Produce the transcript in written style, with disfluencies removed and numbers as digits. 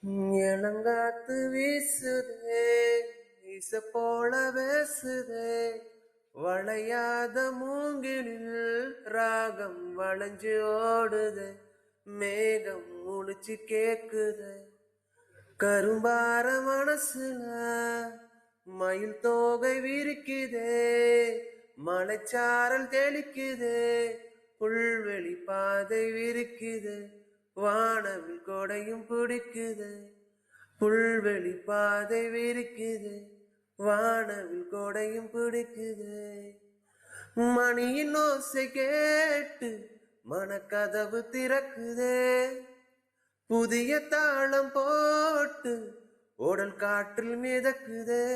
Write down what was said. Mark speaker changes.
Speaker 1: இளங்காத்து வீசுதே, வீச போல பேசுதே, வளையாத மூங்கிலில் ராகம் வளைஞ்சு ஓடுது, மேகம் முழிச்சு கேக்குது. கரும்பார மனசுல மயில் தோகை விரிக்குதே, மலைச்சாரல் தெளிக்குதே, புல்வெளி பாதை விரிக்குது, வானவில் கொடையும் பிடிக்குது. புல்வெளி பாதை விரிக்குது, வானவில் கொடையும் பிடிக்குது. மணியின் ஓசை கேட்டு மனக்கதவு திறக்குதே, புதிய தாளம் போட்டு உடல் காற்றில் மிதக்குதே.